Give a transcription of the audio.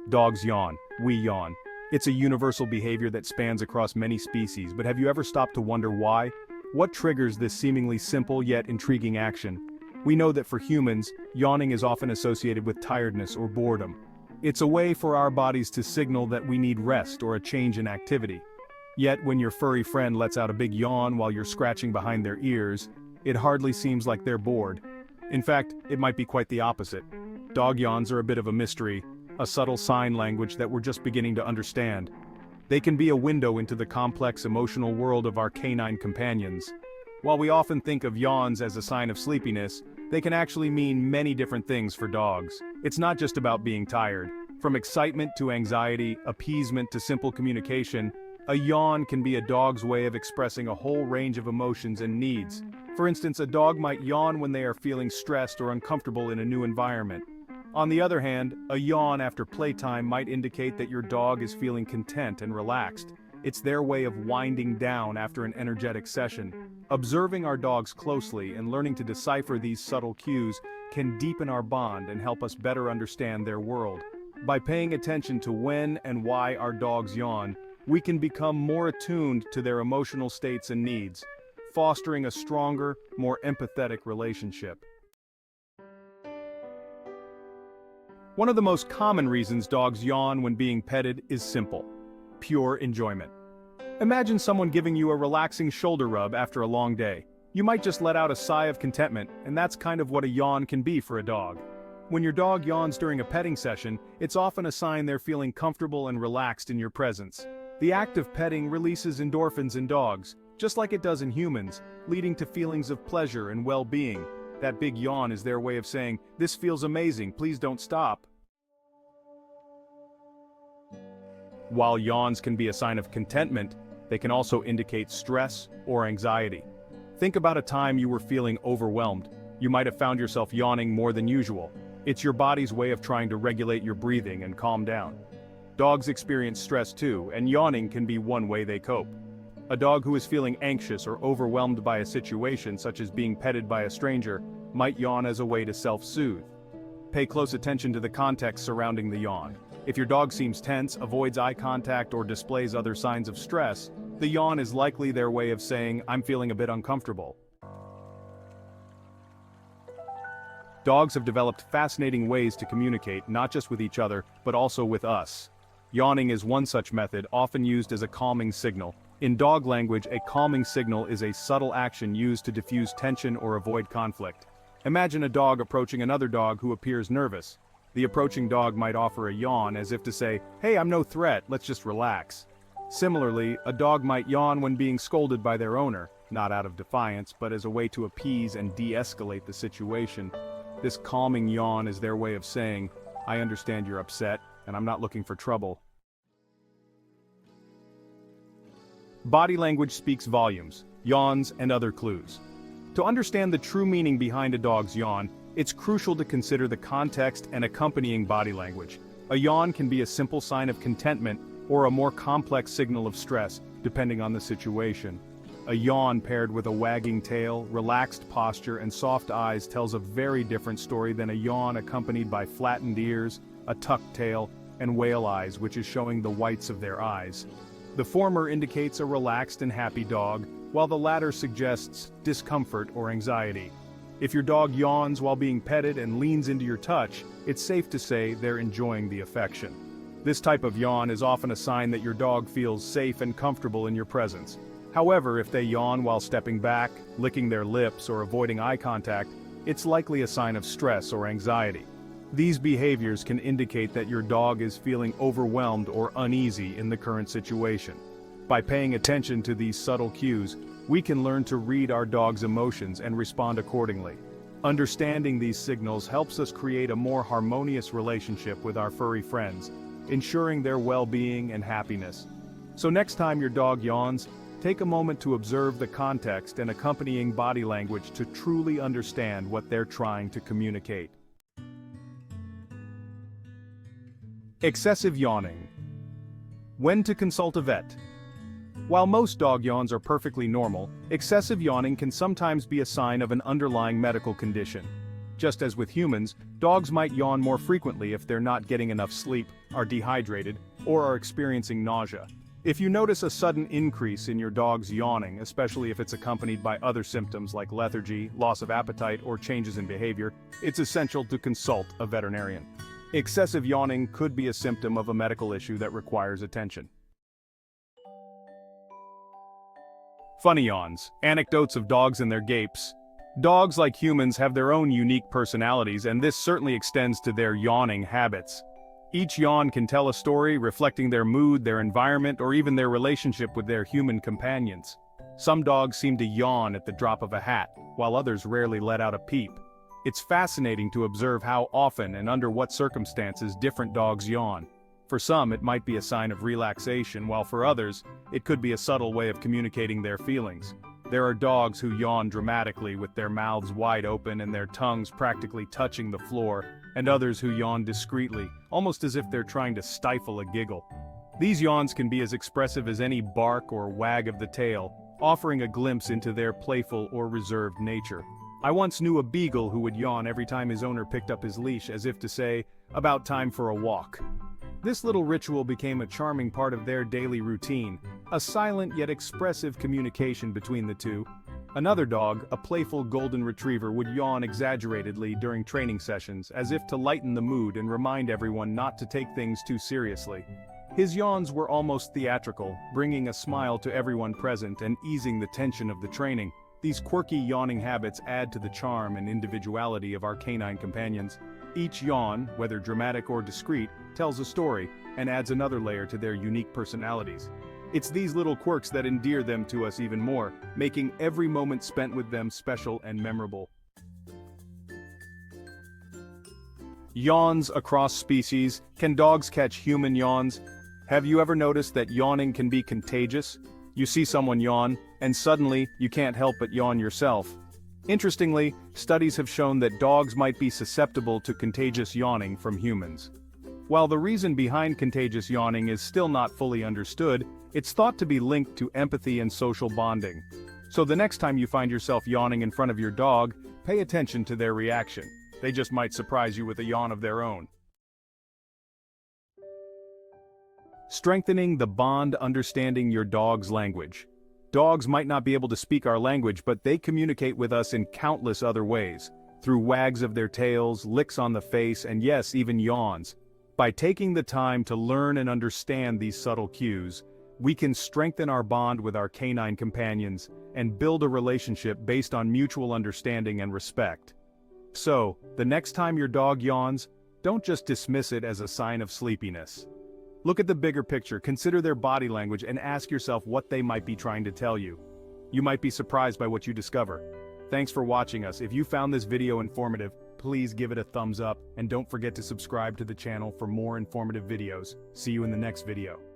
Dogs yawn. We yawn. It's a universal behavior that spans across many species, but have you ever stopped to wonder why? What triggers this seemingly simple yet intriguing action? We know that for humans, yawning is often associated with tiredness or boredom. It's a way for our bodies to signal that we need rest or a change in activity. Yet when your furry friend lets out a big yawn while you're scratching behind their ears, it hardly seems like they're bored. In fact, it might be quite the opposite. Dog yawns are a bit of a mystery, a subtle sign language that we're just beginning to understand. They can be a window into the complex emotional world of our canine companions. While we often think of yawns as a sign of sleepiness, they can actually mean many different things for dogs. It's not just about being tired. From excitement to anxiety, appeasement to simple communication, a yawn can be a dog's way of expressing a whole range of emotions and needs. For instance, a dog might yawn when they are feeling stressed or uncomfortable in a new environment. On the other hand, a yawn after playtime might indicate that your dog is feeling content and relaxed. It's their way of winding down after an energetic session. Observing our dogs closely and learning to decipher these subtle cues can deepen our bond and help us better understand their world. By paying attention to when and why our dogs yawn, we can become more attuned to their emotional states and needs, fostering a stronger, more empathetic relationship. One of the most common reasons dogs yawn when being petted is simple: pure enjoyment. Imagine someone giving you a relaxing shoulder rub after a long day. You might just let out a sigh of contentment, and that's kind of what a yawn can be for a dog. When your dog yawns during a petting session, it's often a sign they're feeling comfortable and relaxed in your presence. The act of petting releases endorphins in dogs, just like it does in humans, leading to feelings of pleasure and well-being. That big yawn is their way of saying, "This feels amazing, please don't stop." While yawns can be a sign of contentment, they can also indicate stress or anxiety. Think about a time you were feeling overwhelmed. You might have found yourself yawning more than usual. It's your body's way of trying to regulate your breathing and calm down. Dogs experience stress too, and yawning can be one way they cope. A dog who is feeling anxious or overwhelmed by a situation, such as being petted by a stranger, might yawn as a way to self-soothe. Pay close attention to the context surrounding the yawn. If your dog seems tense, avoids eye contact, or displays other signs of stress, the yawn is likely their way of saying, "I'm feeling a bit uncomfortable." Dogs have developed fascinating ways to communicate, not just with each other, but also with us. Yawning is one such method, often used as a calming signal. In dog language, a calming signal is a subtle action used to diffuse tension or avoid conflict. Imagine a dog approaching another dog who appears nervous. The approaching dog might offer a yawn as if to say, "Hey, I'm no threat, let's just relax." Similarly, a dog might yawn when being scolded by their owner, not out of defiance, but as a way to appease and de-escalate the situation. This calming yawn is their way of saying, "I understand you're upset, and I'm not looking for trouble." Body language speaks volumes, yawns, and other clues. To understand the true meaning behind a dog's yawn, it's crucial to consider the context and accompanying body language. A yawn can be a simple sign of contentment or a more complex signal of stress, depending on the situation. A yawn paired with a wagging tail, relaxed posture, and soft eyes tells a very different story than a yawn accompanied by flattened ears, a tucked tail, and whale eyes, which is showing the whites of their eyes. The former indicates a relaxed and happy dog, while the latter suggests discomfort or anxiety. If your dog yawns while being petted and leans into your touch, it's safe to say they're enjoying the affection. This type of yawn is often a sign that your dog feels safe and comfortable in your presence. However, if they yawn while stepping back, licking their lips, or avoiding eye contact, it's likely a sign of stress or anxiety. These behaviors can indicate that your dog is feeling overwhelmed or uneasy in the current situation. By paying attention to these subtle cues, we can learn to read our dog's emotions and respond accordingly. Understanding these signals helps us create a more harmonious relationship with our furry friends, ensuring their well-being and happiness. So next time your dog yawns, take a moment to observe the context and accompanying body language to truly understand what they're trying to communicate. Excessive yawning. When to consult a vet? While most dog yawns are perfectly normal, excessive yawning can sometimes be a sign of an underlying medical condition. Just as with humans, dogs might yawn more frequently if they're not getting enough sleep, are dehydrated, or are experiencing nausea. If you notice a sudden increase in your dog's yawning, especially if it's accompanied by other symptoms like lethargy, loss of appetite, or changes in behavior, it's essential to consult a veterinarian. Excessive yawning could be a symptom of a medical issue that requires attention. Funny yawns, anecdotes of dogs and their gapes. Dogs, like humans, have their own unique personalities, and this certainly extends to their yawning habits. Each yawn can tell a story, reflecting their mood, their environment, or even their relationship with their human companions. Some dogs seem to yawn at the drop of a hat, while others rarely let out a peep. It's fascinating to observe how often and under what circumstances different dogs yawn. For some, it might be a sign of relaxation, while for others, it could be a subtle way of communicating their feelings. There are dogs who yawn dramatically with their mouths wide open and their tongues practically touching the floor, and others who yawn discreetly, almost as if they're trying to stifle a giggle. These yawns can be as expressive as any bark or wag of the tail, offering a glimpse into their playful or reserved nature. I once knew a beagle who would yawn every time his owner picked up his leash, as if to say, "About time for a walk." This little ritual became a charming part of their daily routine, a silent yet expressive communication between the two. Another dog, a playful golden retriever, would yawn exaggeratedly during training sessions, as if to lighten the mood and remind everyone not to take things too seriously. His yawns were almost theatrical, bringing a smile to everyone present and easing the tension of the training. These quirky yawning habits add to the charm and individuality of our canine companions. Each yawn, whether dramatic or discreet, tells a story and adds another layer to their unique personalities. It's these little quirks that endear them to us even more, making every moment spent with them special and memorable. Yawns across species. Can dogs catch human yawns? Have you ever noticed that yawning can be contagious? You see someone yawn, and suddenly, you can't help but yawn yourself. Interestingly, studies have shown that dogs might be susceptible to contagious yawning from humans. While the reason behind contagious yawning is still not fully understood, it's thought to be linked to empathy and social bonding. So the next time you find yourself yawning in front of your dog, pay attention to their reaction. They just might surprise you with a yawn of their own. Strengthening the bond. Understanding your dog's language. Dogs might not be able to speak our language, but they communicate with us in countless other ways, through wags of their tails, licks on the face, and yes, even yawns. By taking the time to learn and understand these subtle cues, we can strengthen our bond with our canine companions and build a relationship based on mutual understanding and respect. So, the next time your dog yawns, don't just dismiss it as a sign of sleepiness. Look at the bigger picture, consider their body language, and ask yourself what they might be trying to tell you. You might be surprised by what you discover. Thanks for watching us. If you found this video informative, please give it a thumbs up, and don't forget to subscribe to the channel for more informative videos. See you in the next video.